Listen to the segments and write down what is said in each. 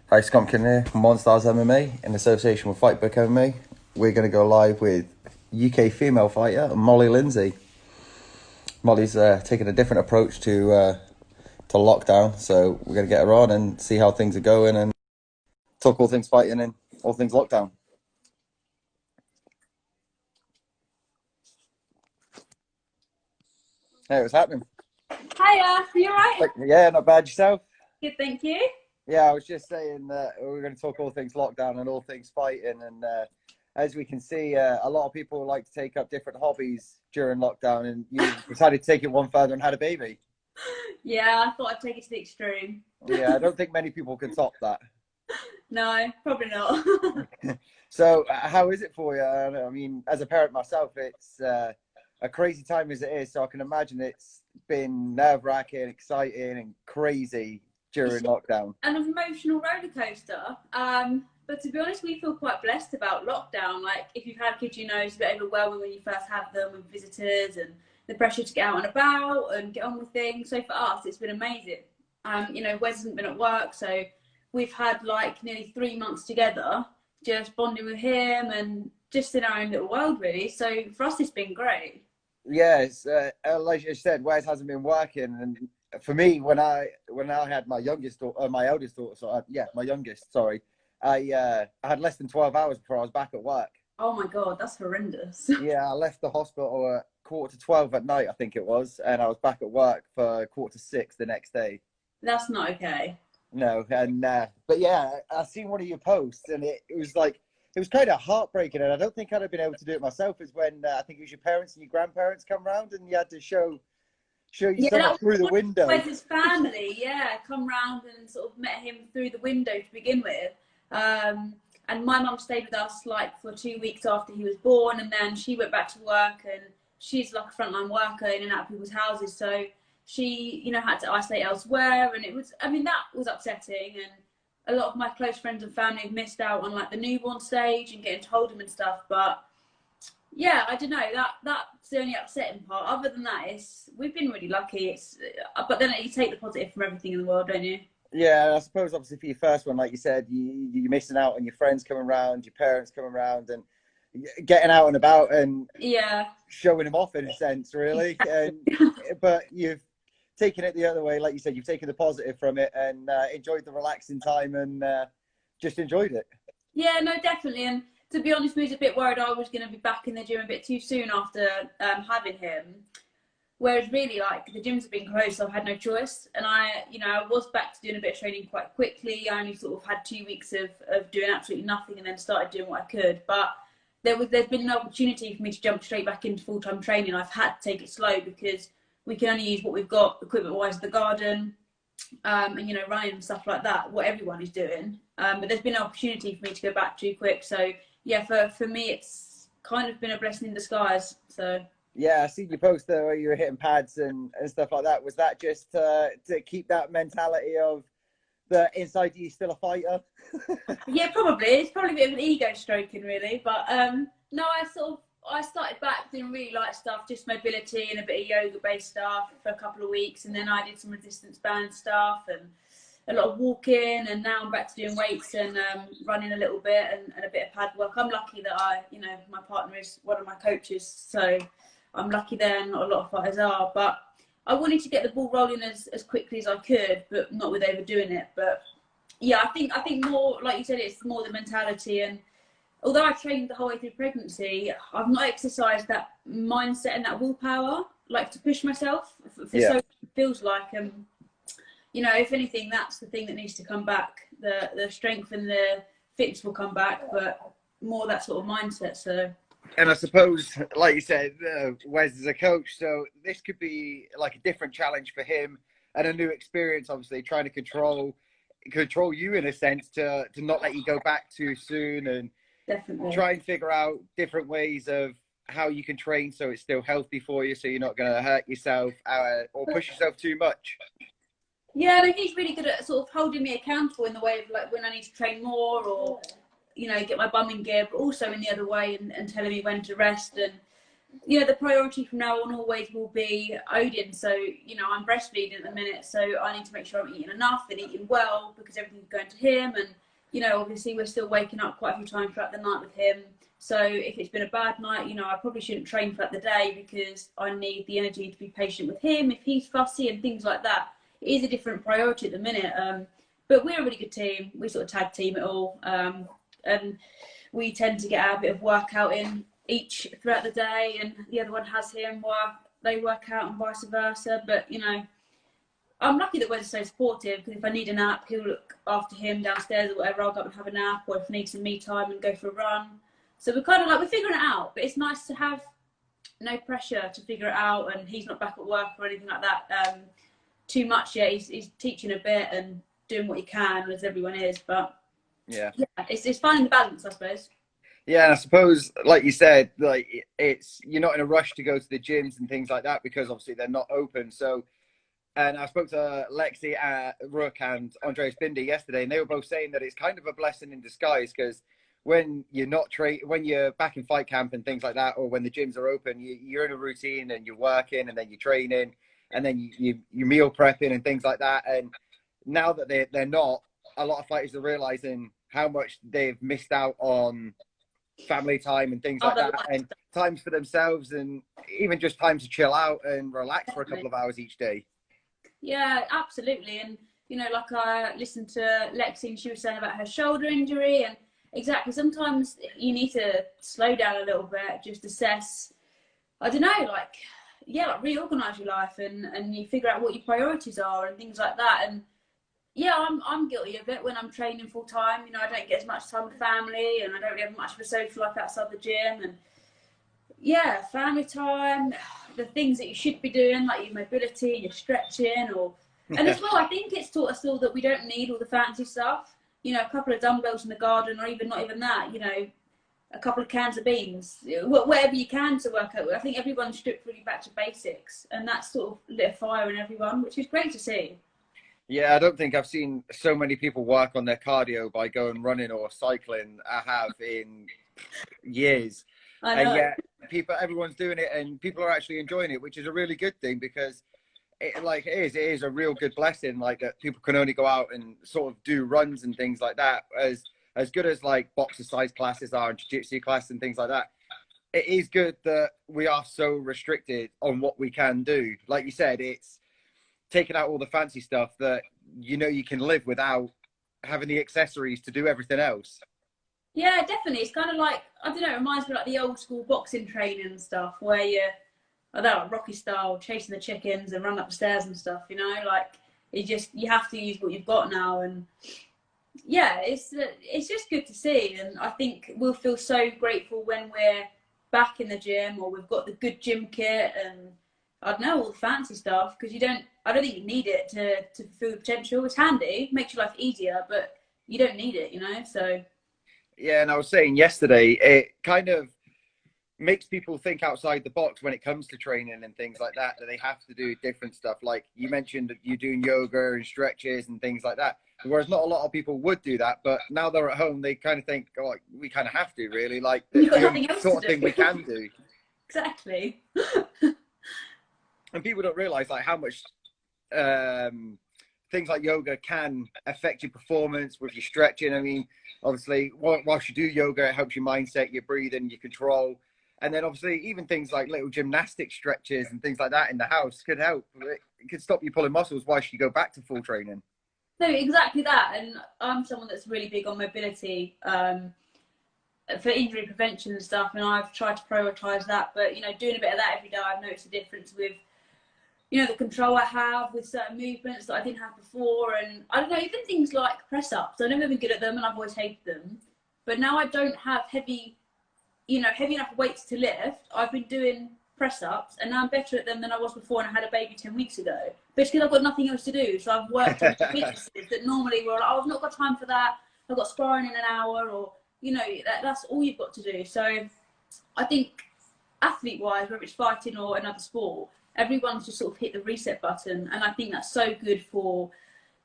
Hi, Scumpkin here from Monstars MMA in association with Fightbook MMA. We're going to go live with UK female fighter Molly Lindsay. Molly's taking a different approach to lockdown, so we're going to get her on and see how things are going and talk all things fighting and all things lockdown. Hey, what's happening? Hiya, you alright? Yeah, not bad. Yourself? Good, thank you. Yeah, I was just saying that we're going to talk all things lockdown and all things fighting. And as we can see, a lot of people like to take up different hobbies during lockdown, and you decided to take it one further and had a baby. Yeah, I thought I'd take it to the extreme. Yeah, I don't think many people can top that. No, probably not. So, how is it for you? I mean, as a parent myself, it's a crazy time as it is. So I can imagine it's been nerve-wracking, exciting, and crazy during lockdown. An emotional roller coaster. But to be honest, we feel quite blessed about lockdown. Like, if you've had kids, you know it's a bit overwhelming when you first have them with visitors and the pressure to get out and about and get on with things. So for us, it's been amazing. Wes hasn't been at work, so we've had like nearly 3 months together, just bonding with him and just in our own little world, really. So for us, it's been great. Yes, like you said, Wes hasn't been working, and for me, when I had my youngest daughter, my eldest daughter, my youngest, sorry, I had less than 12 hours before I was back at work. Oh my God, that's horrendous. Yeah, I left the hospital at 11:45 at night, I think it was, and I was back at work for 5:45 the next day. That's not okay. No, and but yeah, I seen one of your posts, and it was like it was kind of heartbreaking, and I don't think I'd have been able to do it myself. Is when I think it was your parents and your grandparents come round, and you had to show your Yeah, son that through the was window. Wes's family. Yeah, come round and sort of met him through the window to begin with. And my mum stayed with us like for 2 weeks after he was born, and then she went back to work, and she's like a frontline worker in and out of people's houses, so she, had to isolate elsewhere, and it was, I mean, that was upsetting, and a lot of my close friends and family have missed out on like the newborn stage and getting to hold him and stuff, but yeah, I don't know. That's the only upsetting part. Other than that, we've been really lucky. But then you take the positive from everything in the world, don't you? Yeah, I suppose obviously for your first one, like you said, you're missing out on your friends coming around, your parents coming around, and getting out and about and Yeah, showing them off in a sense, really. And but you've taken it the other way, like you said, you've taken the positive from it and enjoyed the relaxing time and just enjoyed it. yeah, no, definitely. And to be honest, we was a bit worried I was going to be back in the gym a bit too soon after having him. Whereas really, like, the gyms have been closed, so I've had no choice. And I was back to doing a bit of training quite quickly. I only sort of had 2 weeks of doing absolutely nothing and then started doing what I could. But there's been an opportunity for me to jump straight back into full-time training. I've had to take it slow because we can only use what we've got equipment-wise, the garden, and, running and stuff like that, what everyone is doing. But there's been an opportunity for me to go back too quick. So, yeah, for me, it's kind of been a blessing in disguise. So... Yeah, I seen your post there where you were hitting pads and stuff like that. Was that just to keep that mentality of the inside you still a fighter? Yeah, probably. It's probably a bit of an ego stroking, really. But no, I started back doing really light stuff, just mobility and a bit of yoga-based stuff for a couple of weeks, and then I did some resistance band stuff and a lot of walking, and now I'm back to doing weights and running a little bit and a bit of pad work. I'm lucky that my partner is one of my coaches, so I'm lucky there, and not a lot of fighters are. But I wanted to get the ball rolling as quickly as I could, but not with overdoing it. But yeah, I think more, like you said, it's more the mentality. And although I trained the whole way through pregnancy, I've not exercised that mindset and that willpower, like to push myself for Yeah. so it feels like. If anything, that's the thing that needs to come back. The strength and the fitness will come back, but more that sort of mindset. So. And I suppose, like you said, Wes is a coach, so this could be like a different challenge for him and a new experience, obviously, trying to control you in a sense to not let you go back too soon and Definitely. try and figure out different ways of how you can train so it's still healthy for you, so you're not going to hurt yourself or push yourself too much. Yeah, no, he's really good at sort of holding me accountable in the way of like when I need to train more or get my bum in gear, but also in the other way and telling me when to rest. And you know, the priority from now on always will be Odin. So, you know, I'm breastfeeding at the minute, so I need to make sure I'm eating enough and eating well because everything's going to him. And, you know, obviously we're still waking up quite a few times throughout the night with him. So if it's been a bad night, you know, I probably shouldn't train throughout the day because I need the energy to be patient with him if he's fussy and things like that. It is a different priority at the minute. But we're a really good team. We sort of tag team it all. And we tend to get our bit of workout in each throughout the day, and the other one has him while they work out and vice versa. But, you know, I'm lucky that we're so supportive because if I need a nap, he'll look after him downstairs or whatever. I'll go up and have a nap, or if I need some me time and go for a run. So we're kind of like, we're figuring it out, but it's nice to have no pressure to figure it out, and he's not back at work or anything like that too much yet. He's teaching a bit and doing what he can, as everyone is, but yeah, it's finding the balance, I suppose. Yeah, and I suppose, like you said, like you're not in a rush to go to the gyms and things like that because obviously they're not open. So, and I spoke to Lexi, Rook, and Andreas Bindi yesterday, and they were both saying that it's kind of a blessing in disguise because when you're not when you're back in fight camp and things like that, or when the gyms are open, you're in a routine and you're working, and then you're training, and then you meal prepping and things like that. And now that they're not, a lot of fighters are realizing how much they've missed out on family time and things like that, and times for themselves, and even just time to chill out and relax for a couple of hours each day. Yeah, absolutely. And, you know, like I listened to Lexi and she was saying about her shoulder injury, and exactly, sometimes you need to slow down a little bit, just assess, I don't know, like, yeah, like reorganize your life and you figure out what your priorities are and things like that. And yeah, I'm guilty of it when I'm training full time. You know, I don't get as much time with family, and I don't really have much of a social life outside the gym. And yeah, family time, the things that you should be doing, like your mobility, your stretching, and as well, I think it's taught us all that we don't need all the fancy stuff. You know, a couple of dumbbells in the garden, or even not even that. You know, a couple of cans of beans, whatever you can to work out with. I think everyone stripped really back to basics, and that's sort of lit a fire in everyone, which is great to see. Yeah, I don't think I've seen so many people work on their cardio by going running or cycling. I have in years. I know. And yet everyone's doing it, and people are actually enjoying it, which is a really good thing because it is a real good blessing, like that people can only go out and sort of do runs and things like that. As good as like boxer size classes are and jiu-jitsu class and things like that, it is good that we are so restricted on what we can do. Like you said, it's taking out all the fancy stuff that you can live without having the accessories to do everything else. Yeah, definitely. It's kind of like, I don't know, it reminds me of like the old school boxing training and stuff where I don't know, like Rocky style, chasing the chickens and run up the stairs and stuff, you know, like you have to use what you've got now. And yeah, it's just good to see. And I think we'll feel so grateful when we're back in the gym, or we've got the good gym kit and I don't know, all the fancy stuff, because I don't think you need it to fulfill the potential. It's handy, makes your life easier, but you don't need it, you know, so. Yeah, and I was saying yesterday, it kind of makes people think outside the box when it comes to training and things like that they have to do different stuff. Like you mentioned that you're doing yoga and stretches and things like that, whereas not a lot of people would do that, but now they're at home, they kind of think, oh, we kind of have to, really, like You've got the nothing else sort to of thing do. we can do. Exactly. And people don't realize like how much things like yoga can affect your performance with your stretching. I mean, obviously, whilst you do yoga, it helps your mindset, your breathing, your control. And then obviously even things like little gymnastic stretches and things like that in the house could help. It could stop you pulling muscles whilst you go back to full training. No, exactly that. And I'm someone that's really big on mobility for injury prevention and stuff. And I've tried to prioritise that. But, you know, doing a bit of that every day, I've noticed a difference with, you know, the control I have with certain movements that I didn't have before. And I don't know, even things like press-ups. I've never been good at them and I've always hated them. But now I don't have heavy enough weights to lift. I've been doing press-ups and now I'm better at them than I was before, and I had a baby 10 weeks ago. But it's because I've got nothing else to do. So I've worked on weaknesses that normally were like, oh, I've not got time for that. I've got sparring in an hour, or, you know, that's all you've got to do. So I think athlete-wise, whether it's fighting or another sport, everyone's just sort of hit the reset button. And I think that's so good for,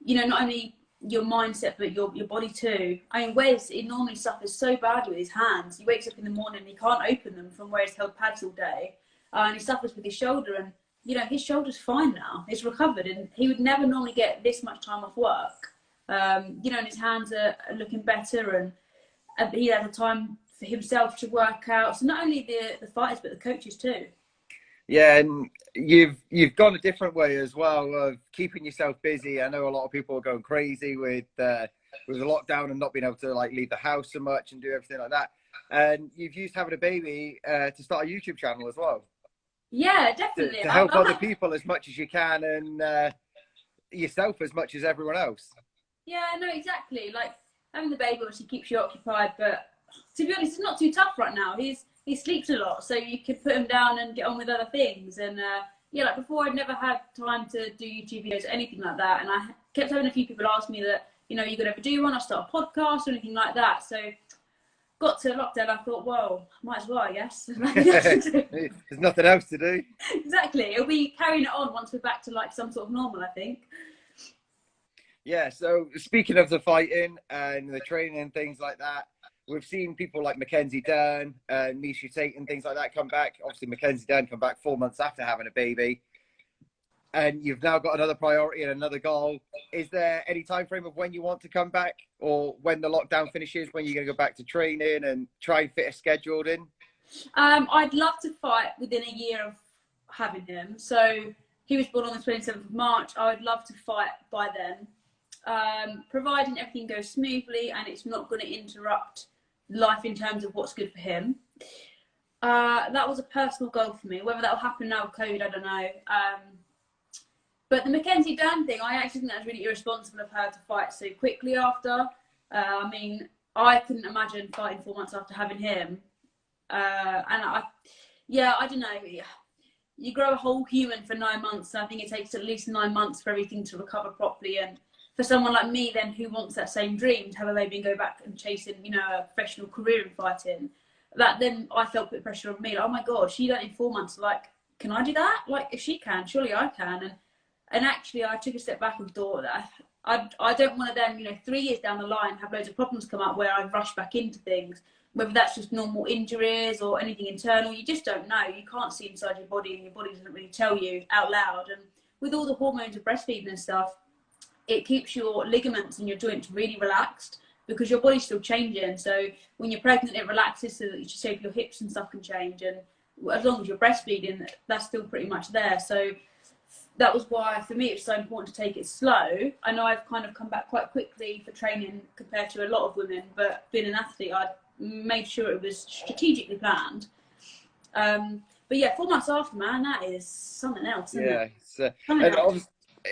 you know, not only your mindset, but your body too. I mean, Wes, he normally suffers so badly with his hands. He wakes up in the morning and he can't open them from where he's held pads all day. And he suffers with his shoulder, and you know, his shoulder's fine now. It's recovered, and he would never normally get this much time off work. You know, and his hands are looking better, and he has a time for himself to work out. So not only the fighters, but the coaches too. Yeah, and you've gone a different way as well of keeping yourself busy. I know a lot of people are going crazy with the lockdown and not being able to like leave the house so much and do everything like that. And you've used having a baby to start a YouTube channel as well. Yeah, definitely. To help other people as much as you can, and yourself as much as everyone else. Yeah, no, exactly. Like having the baby obviously keeps you occupied, but to be honest, it's not too tough right now. He sleeps a lot, so you could put him down and get on with other things. And yeah, like before, I'd never had time to do YouTube videos or anything like that. And I kept having a few people ask me that, you know, you could ever do one or start a podcast or anything like that. So got to lockdown, I thought, well, might as well, I guess. There's nothing else to do. Exactly. It'll be carrying it on once we're back to like some sort of normal, I think. Yeah, so speaking of the fighting and the training and things like that, we've seen people like Mackenzie Dern and Misha Tate and things like that come back. Obviously, Mackenzie Dern come back 4 months after having a baby. And you've now got another priority and another goal. Is there any time frame of when you want to come back, or when the lockdown finishes, when you're going to go back to training and try and fit a schedule in? I'd love to fight within a year of having him. So he was born on the 27th of March. I would love to fight by then. Providing everything goes smoothly and it's not going to interrupt life in terms of what's good for him. That was a personal goal for me. Whether that will happen now with COVID, I don't know. But the Mackenzie Dern thing, I actually think that's really irresponsible of her to fight so quickly after. I mean, I couldn't imagine fighting 4 months after having him. I don't know. You grow a whole human for 9 months, and I think it takes at least 9 months for everything to recover properly. And for someone like me then who wants that same dream to have a baby and go back and chasing, you know, a professional career in fighting, that then I felt put pressure on me. Like, oh my God, she done it in 4 months. Like, can I do that? Like, if she can, surely I can. And actually, I took a step back and thought that I don't want to then, you know, 3 years down the line have loads of problems come up where I rush back into things, whether that's just normal injuries or anything internal. You just don't know. You can't see inside your body, and your body doesn't really tell you out loud. And with all the hormones of breastfeeding and stuff, it keeps your ligaments and your joints really relaxed because your body's still changing. So when you're pregnant, it relaxes so that your shape of your hips and stuff can change. And as long as you're breastfeeding, that's still pretty much there. So that was why, for me, it's so important to take it slow. I know I've kind of come back quite quickly for training compared to a lot of women, but being an athlete, I made sure it was strategically planned. But yeah, 4 months after, man, that is something else, isn't it? Yeah,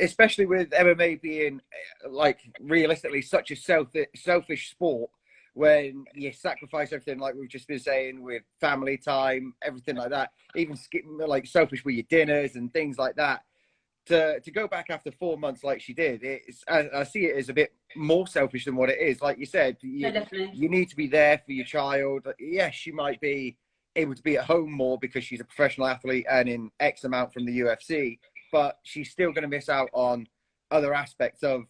especially with MMA being, like, realistically such a selfish sport, when you sacrifice everything, like we've just been saying, with family time, everything like that, even like selfish with your dinners and things like that. To go back after 4 months like she did, I see it as a bit more selfish than what it is. Like you said, you need to be there for your child. Yes, she might be able to be at home more because she's a professional athlete earning X amount from the UFC, but she's still going to miss out on other aspects of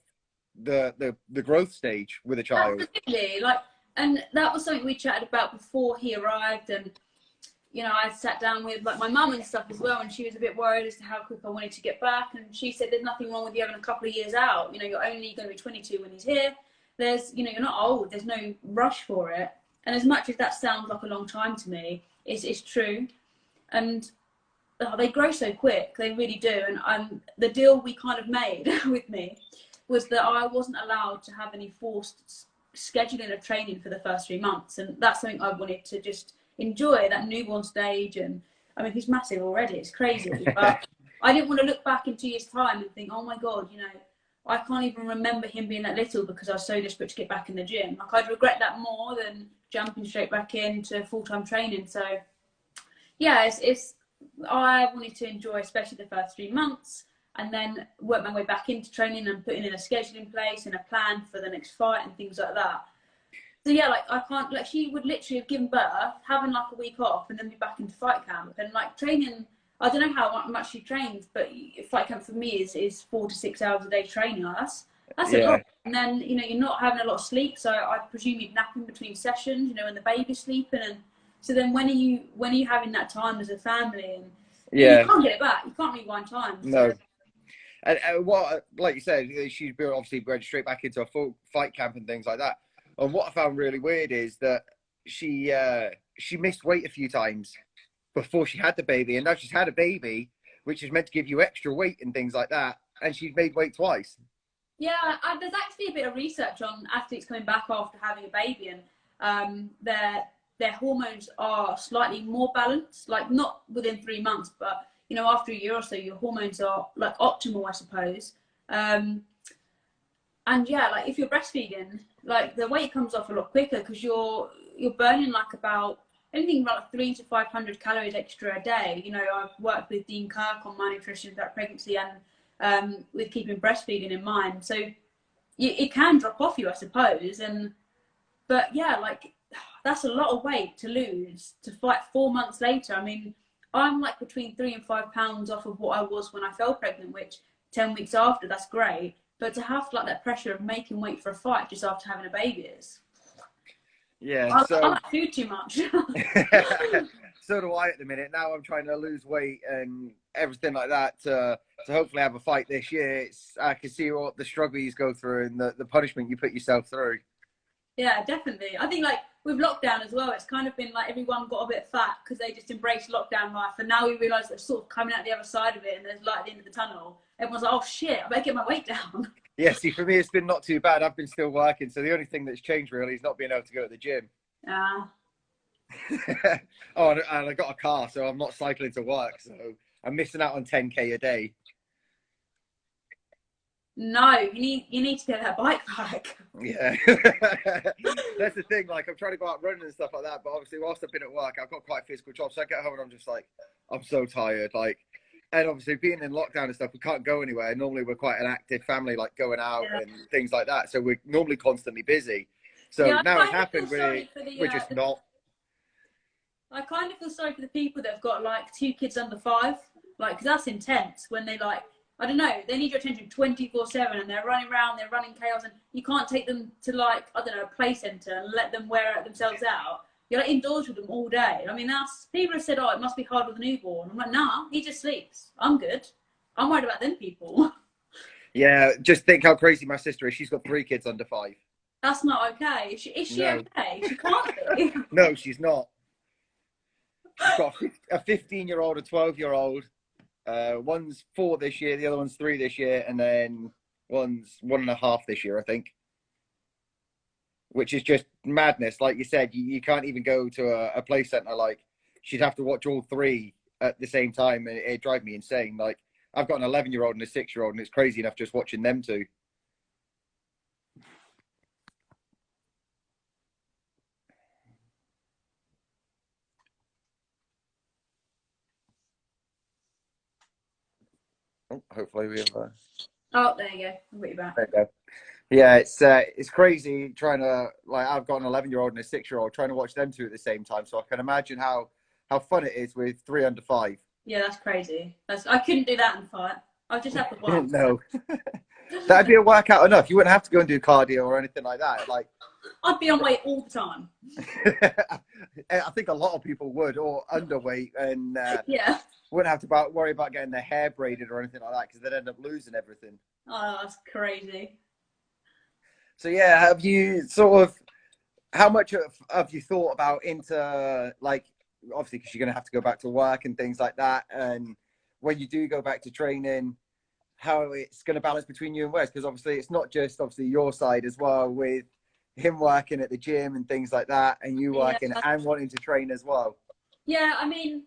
the growth stage with a child. Absolutely. Like, and that was something we chatted about before he arrived. And you know, I sat down with like my mum and stuff as well, and she was a bit worried as to how quick I wanted to get back. And she said, "There's nothing wrong with you having a couple of years out. You know, you're only going to be 22 when he's here. There's, you know, you're not old. There's no rush for it." And as much as that sounds like a long time to me, it's true. And they grow so quick, they really do. And the deal we kind of made with me was that I wasn't allowed to have any forced scheduling of training for the first 3 months, and that's something I wanted to just enjoy, that newborn stage. And I mean, he's massive already, it's crazy, but I didn't want to look back in 2 years' time and think, oh my God, you know, I can't even remember him being that little because I was so desperate to get back in the gym. Like, I'd regret that more than jumping straight back into full-time training. So yeah, I wanted to enjoy especially the first 3 months, and then work my way back into training and putting in a schedule in place and a plan for the next fight and things like that. So yeah, like, I can't, like, she would literally have given birth, having like a week off, and then be back into fight camp. And like training, I don't know how much she trains, but fight camp for me is 4 to 6 hours a day training us. That's a Yeah. lot. And then, you know, you're not having a lot of sleep. So I presume you're napping between sessions, you know, when the baby's sleeping. And so then when are you having that time as a family? And you Yeah. can't get it back. You can't rewind time. So No. And what, like you said, she's obviously going straight back into a full fight camp and things like that. And what I found really weird is that she missed weight a few times before she had the baby, and now she's had a baby, which is meant to give you extra weight and things like that, and she's made weight twice. yeah, there's actually a bit of research on athletes coming back after having a baby, and their hormones are slightly more balanced, like not within 3 months, but you know, after a year or so, your hormones are like optimal, I suppose. And yeah, like if you're breastfeeding, like the weight comes off a lot quicker because you're burning like about anything about 300 to 500 calories extra a day. You know, I've worked with Dean Kirk on my nutrition throughout pregnancy and with keeping breastfeeding in mind. So it can drop off you, I suppose. But yeah, like that's a lot of weight to lose to fight 4 months later. I mean, I'm like between 3 and 5 pounds off of what I was when I fell pregnant, which 10 weeks after, that's great. But to have like that pressure of making weight for a fight just after having a baby is. Yeah, I so like food too much. so do I at the minute. Now I'm trying to lose weight and everything like that to hopefully have a fight this year. I can see what the struggle you go through and the punishment you put yourself through. Yeah, definitely. I think like with lockdown as well, it's kind of been like everyone got a bit fat because they just embraced lockdown life, and now we realise they're sort of coming out the other side of it, and there's light at the end of the tunnel. Everyone's like, "Oh shit, I better get my weight down." Yeah, see, for me, it's been not too bad. I've been still working, so the only thing that's changed really is not being able to go to the gym. Uh, Oh, and I got a car, so I'm not cycling to work, so I'm missing out on 10K a day. no, you need to get that bike back. Yeah, that's the thing. Like, I'm trying to go out running and stuff like that, but obviously, whilst I've been at work, I've got quite a physical job, so I get home and I'm just like, I'm so tired. Like, and obviously, being in lockdown and stuff, we can't go anywhere. Normally, we're quite an active family, like going out Yeah. and things like that. So we're normally constantly busy. So Yeah, now I it's kind of feel happened, sorry for we're just not. I kind of feel sorry for the people that have got like 2 kids under 5, like because that's intense when they like I don't know, they need your attention 24/7 and they're running around, they're running chaos, and you can't take them to like I don't know a play centre and let them wear themselves out. You're like indoors with them all day. I mean, that's people have said, oh, it must be hard with a newborn. I'm like, nah, he just sleeps. I'm good. I'm worried about them people. Yeah, just think how crazy my sister is. She's got 3 kids under 5. That's not okay. Is she No. okay? She can't be. No, she's not. She's got a 15-year-old, a 12-year-old. One's 4 this year, the other one's 3 this year, and then one's 1.5 this year, I think. Which is just madness. Like you said, you can't even go to a play centre. Like, she'd have to watch all 3 at the same time, and it'd drive me insane. Like, I've got an 11-year-old and a 6-year-old, and it's crazy enough just watching them two. Oh, hopefully we have. Oh, there you go. I'll put you back. There you go. Yeah, it's crazy trying to like. I've got an 11-year-old and a 6-year-old trying to watch them two at the same time. So I can imagine how fun it is with 3 under 5. Yeah, that's crazy. I couldn't do that in the fight. I'll just have to once. No, that'd be a workout enough. You wouldn't have to go and do cardio or anything like that. Like, I'd be on weight all the time. I think a lot of people would, or underweight, and Yeah. wouldn't have to worry about getting their hair braided or anything like that because they'd end up losing everything. Oh, that's crazy. So yeah, have you sort of how much have you thought about into like obviously because you're going to have to go back to work and things like that, and when you do go back to training, how it's going to balance between you and Wes? Because obviously it's not just obviously your side as well with him working at the gym and things like that, and you working and wanting to train as well. Yeah, I mean,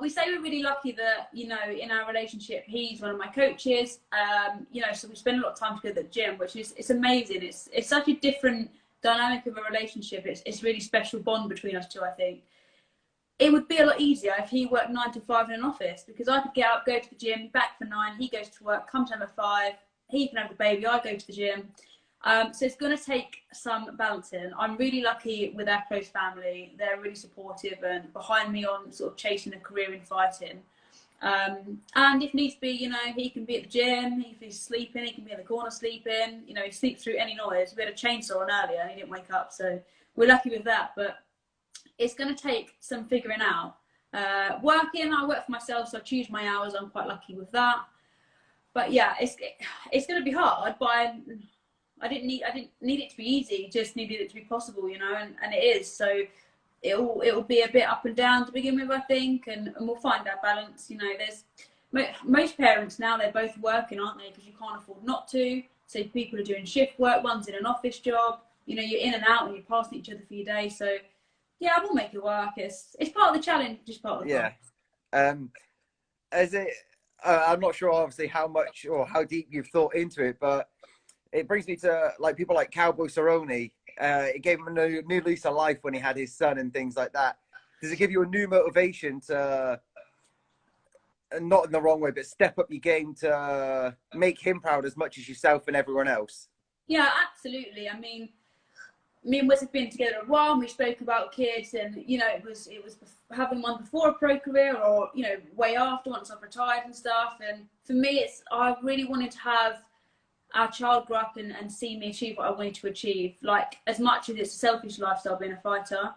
we say we're really lucky that, you know, in our relationship, he's one of my coaches, you know, so we spend a lot of time together at the gym, which is, it's amazing. It's such a different dynamic of a relationship. It's really special bond between us two, I think. It would be a lot easier if he worked 9 to 5 in an office, because I could get up, go to the gym, be back for 9, he goes to work, comes home at 5, he can have the baby, I go to the gym. So it's going to take some balancing. I'm really lucky with our close family. They're really supportive and behind me on sort of chasing a career in fighting. And if needs be, you know, he can be at the gym. If he's sleeping, he can be in the corner sleeping. You know, he sleeps through any noise. We had a chainsaw on earlier and he didn't wake up, so we're lucky with that. But it's going to take some figuring out. I work for myself, so I choose my hours. I'm quite lucky with that. But yeah, it's going to be hard. But I didn't need it to be easy. Just needed it to be possible, you know, and it is. So it'll be a bit up and down to begin with, I think, and we'll find our balance. You know, there's most parents now, they're both working, aren't they? Because you can't afford not to. So people are doing shift work. One's in an office job. You know, you're in and out and you're passing each other for your day. So yeah, we'll make it work. It's part of the challenge, just part of the fun. Yeah. As it, I'm not sure, obviously, how much or how deep you've thought into it, but it brings me to like people like Cowboy Cerrone. It gave him a new lease of life when he had his son and things like that. Does it give you a new motivation to, not in the wrong way, but step up your game to make him proud as much as yourself and everyone else? Yeah, absolutely. I mean, me and Wes have been together a while and we spoke about kids, and you know, it was having one before a pro career, or you know, way after, once I've retired and stuff. And for me, I really wanted to have our child grow up and see me achieve what I wanted to achieve. Like, as much as it's a selfish lifestyle being a fighter,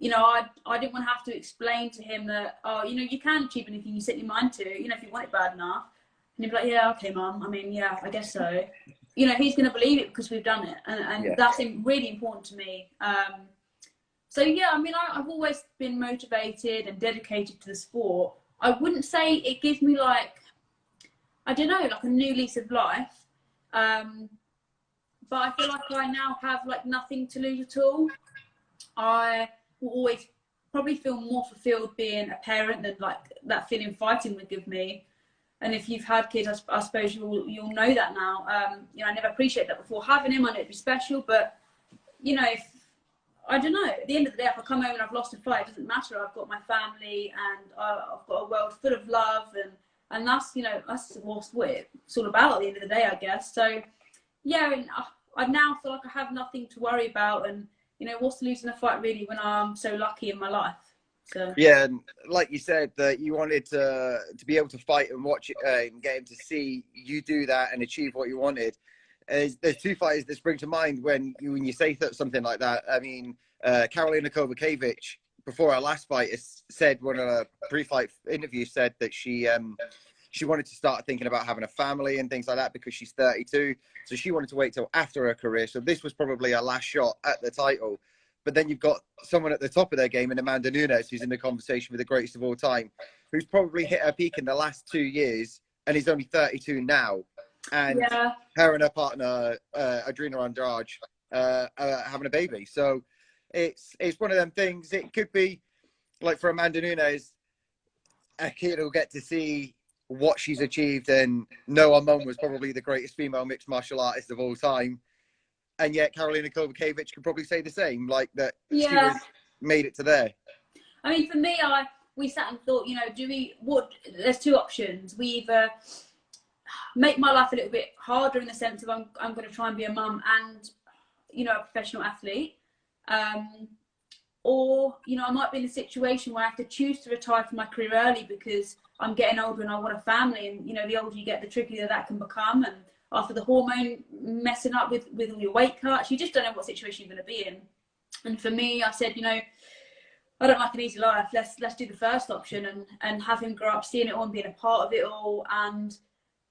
you know, I didn't want to have to explain to him that, oh, you know, you can achieve anything you set your mind to, you know, if you want it bad enough. And he'd be like, yeah, okay, Mum. I mean, yeah, I guess so. You know, he's going to believe it because we've done it. And Yeah. that's really important to me. So, yeah, I mean, I've always been motivated and dedicated to the sport. I wouldn't say it gives me, like, I don't know, like a new lease of life. But I feel like I now have, like, nothing to lose at all. I will always probably feel more fulfilled being a parent than, like, that feeling fighting would give me. And if you've had kids, I suppose you'll know that now. You know, I never appreciated that before. Having him, I know it'd be special, but you know, I don't know. At the end of the day, if I come home and I've lost a fight, it doesn't matter. I've got my family and I've got a world full of love, and that's, you know, that's what it's all about at the end of the day, I guess. So yeah, and I now feel like I have nothing to worry about, and you know, what's losing a fight really when I'm so lucky in my life. So. Yeah, and like you said, that you wanted to be able to fight and watch it and get him to see you do that and achieve what you wanted. There's two fighters that spring to mind when you say something like that. I mean, Karolina Kowalkiewicz, before our last fight, said, one of her pre-fight interviews, said that she wanted to start thinking about having a family and things like that because she's 32. So she wanted to wait till after her career. So this was probably her last shot at the title. But then you've got someone at the top of their game in Amanda Nunes, who's in the conversation with the greatest of all time, who's probably hit her peak in the last 2 years, and is only 32 now. And her and her partner, Adriana Andrade, having a baby. So it's one of them things. It could be, like, for Amanda Nunes, a kid will get to see what she's achieved and know her mum was probably the greatest female mixed martial artist of all time. And yet Karolina Kowalkiewicz could probably say the same, like that she was made it to there. I mean, for me, we sat and thought, you know, there's two options. We either make my life a little bit harder in the sense of I'm going to try and be a mum and, you know, a professional athlete. Or, you know, I might be in a situation where I have to choose to retire from my career early because I'm getting older and I want a family. And, you know, the older you get, the trickier that can become. And after the hormone messing up with all your weight cuts, you just don't know what situation you're going to be in. And for me, I said, you know, I don't like an easy life. Let's do the first option and have him grow up, seeing it all and being a part of it all. And,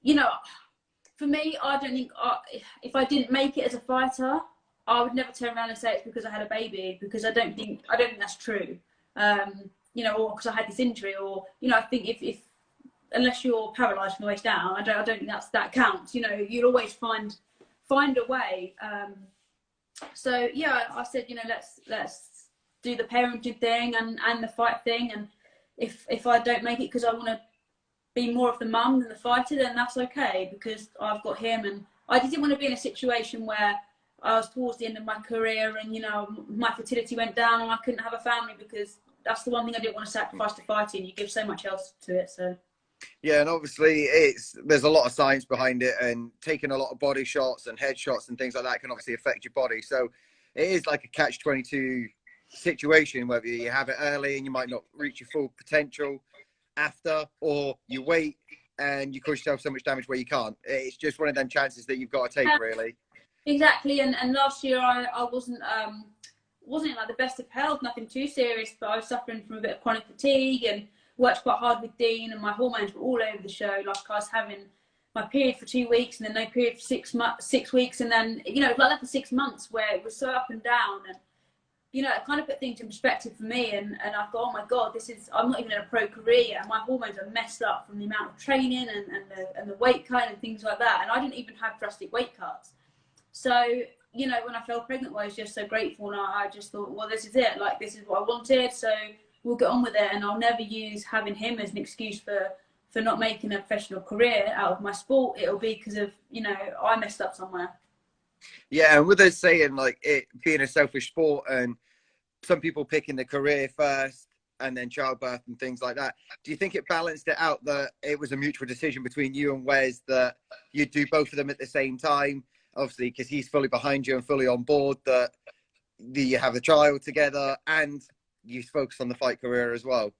you know, for me, I don't think if I didn't make it as a fighter, I would never turn around and say it's because I had a baby, because I don't think that's true. You know, or because I had this injury, or, you know, I think if unless you're paralysed from the waist down, I don't think that counts. You know, you'll always find a way. So yeah, I said, you know, let's do the parenting thing and the fight thing, and if I don't make it because I want to be more of the mum than the fighter, then that's okay, because I've got him. And I just didn't want to be in a situation where I was towards the end of my career and, you know, my fertility went down and I couldn't have a family, because that's the one thing I didn't want to sacrifice to fighting. You give so much else to it, so. Yeah, and obviously there's a lot of science behind it, and taking a lot of body shots and head shots and things like that can obviously affect your body. So it is like a catch-22 situation, whether you have it early and you might not reach your full potential, after, or you wait and you cause yourself so much damage where you can't. It's just one of them chances that you've got to take, really. Exactly. And last year I wasn't like the best of health, nothing too serious, but I was suffering from a bit of chronic fatigue and worked quite hard with Dean, and my hormones were all over the show. Like I was having my period for 2 weeks and then no period for 6 weeks, and then it was like that for 6 months where it was so up and down. And it kind of put things in perspective for me, and I thought, oh my god, I'm not even in a pro career and my hormones are messed up from the amount of training and the weight cut and things like that, and I didn't even have drastic weight cuts. So when I fell pregnant, I was just so grateful, and I just thought, well, this is it, like this is what I wanted, so we'll get on with it. And I'll never use having him as an excuse for not making a professional career out of my sport. It'll be because of I messed up somewhere. Yeah, and with us saying like it being a selfish sport and some people picking the career first and then childbirth and things like that, do you think it balanced it out that it was a mutual decision between you and Wes that you'd do both of them at the same time? Obviously, because he's fully behind you and fully on board, that you have the child together and you focus on the fight career as well.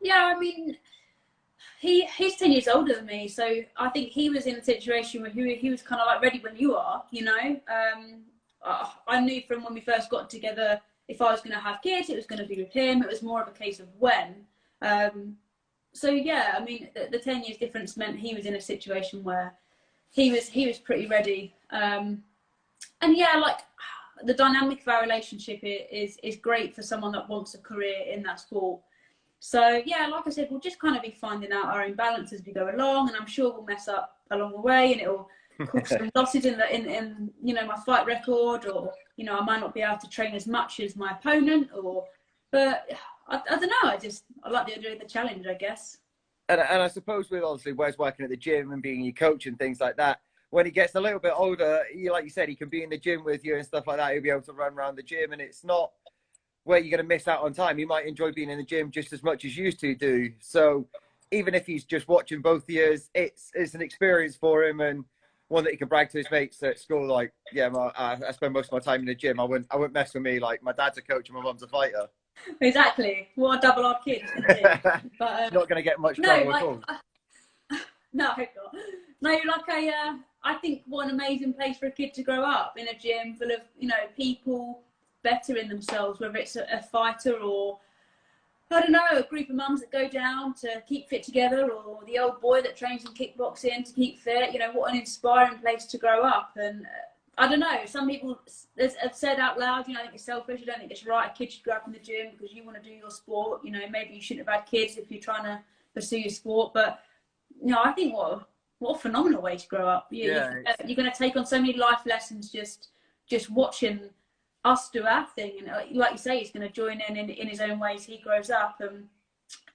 Yeah, I mean, he's 10 years older than me, so I think he was in a situation where he was kind of like ready when you are, I knew from when we first got together, if I was going to have kids, it was going to be with him. It was more of a case of when. So yeah, I mean, the 10 years difference meant he was in a situation where he was pretty ready. And yeah, like the dynamic of our relationship is great for someone that wants a career in that sport. So yeah, like I said, we'll just kind of be finding out our own balance as we go along, and I'm sure we'll mess up along the way, and it'll cause some losses in my fight record, or I might not be able to train as much as my opponent, but I don't know. I like the idea of the challenge, I guess. And I suppose with obviously Wes working at the gym and being your coach and things like that, when he gets a little bit older, like you said, he can be in the gym with you and stuff like that. He'll be able to run around the gym, and it's not where you're going to miss out on time. You might enjoy being in the gym just as much as you used to do. So even if he's just watching both years, it's an experience for him, and one that he can brag to his mates at school. Like, yeah, I spend most of my time in the gym. I wouldn't mess with me. Like, my dad's a coach and my mum's a fighter. Exactly. What a double R kid. But not going to get much trouble at all. No, I hope not. No, like I think what an amazing place for a kid to grow up, in a gym full of people bettering themselves, whether it's a fighter or I don't know, a group of mums that go down to keep fit together, or the old boy that trains in kickboxing to keep fit. What an inspiring place to grow up. And I don't know, some people have said out loud, I think it's selfish, I don't think it's right, a kid should grow up in the gym because you want to do your sport. Maybe you shouldn't have had kids if you're trying to pursue your sport. But I think what a phenomenal way to grow up. You're going to take on so many life lessons just watching us do our thing. And like you say, he's going to join in his own ways. He grows up, and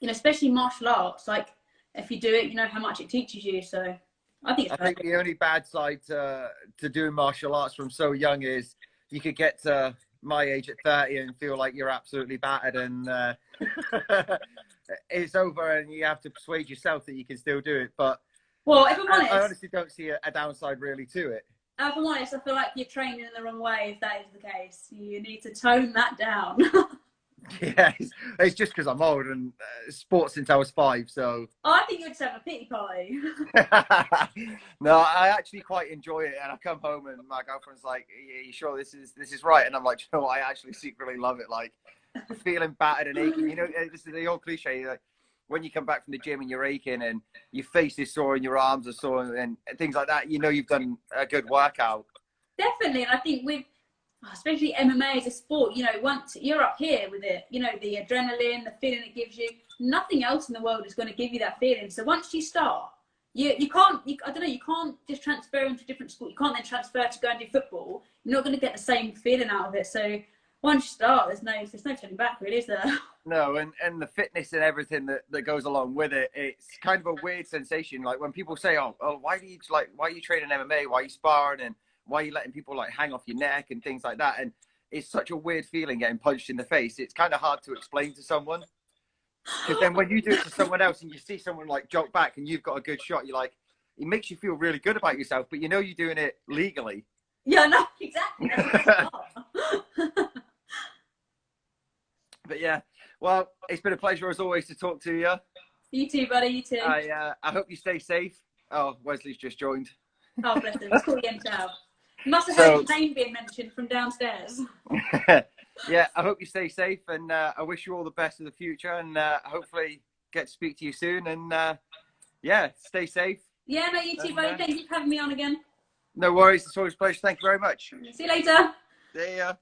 especially martial arts, like if you do it, you know how much it teaches you. So I think the only bad side to doing martial arts from so young is you could get to my age at 30 and feel like you're absolutely battered, and it's over, and you have to persuade yourself that you can still do it. But if I'm honest, I honestly don't see a downside really to it. If I'm honest, I feel like you're training in the wrong way if that is the case. You need to tone that down. Yeah, it's just because I'm old and sports since I was 5, so... I think you'd just have a pity party. No, I actually quite enjoy it, and I come home and my girlfriend's like, "Are you sure this is right?" And I'm like, "You know what? I actually secretly love it, like feeling battered and aching." This is the old cliche, like when you come back from the gym and you're aching and your face is sore and your arms are sore and things like that, you've done a good workout. Definitely, and I think with especially MMA as a sport, once you're up here with it, the adrenaline, the feeling it gives you, nothing else in the world is going to give you that feeling. So once you start, you can't just transfer into a different sport. You can't then transfer to go and do football. You're not going to get the same feeling out of it. So once you start, there's no turning back, really, is there? No, and the fitness and everything that goes along with it, it's kind of a weird sensation. Like when people say, "Oh, why are you training MMA? Why are you sparring? And why are you letting people hang off your neck and things like that?" And it's such a weird feeling getting punched in the face. It's kind of hard to explain to someone. Because then when you do it to someone else and you see someone jolt back and you've got a good shot, you're like, it makes you feel really good about yourself, but you're doing it legally. Yeah, no, exactly. But yeah, well, it's been a pleasure as always to talk to you. You too, buddy. You too. I hope you stay safe. Oh, Wesley's just joined. Oh, bless him. It's called the end out. Must have heard his name being mentioned from downstairs. Yeah, I hope you stay safe, and I wish you all the best in the future, and hopefully get to speak to you soon. And yeah, stay safe. Yeah, no, you too, buddy. Thank you for having me on again. No worries. It's always a pleasure. Thank you very much. See you later. See ya.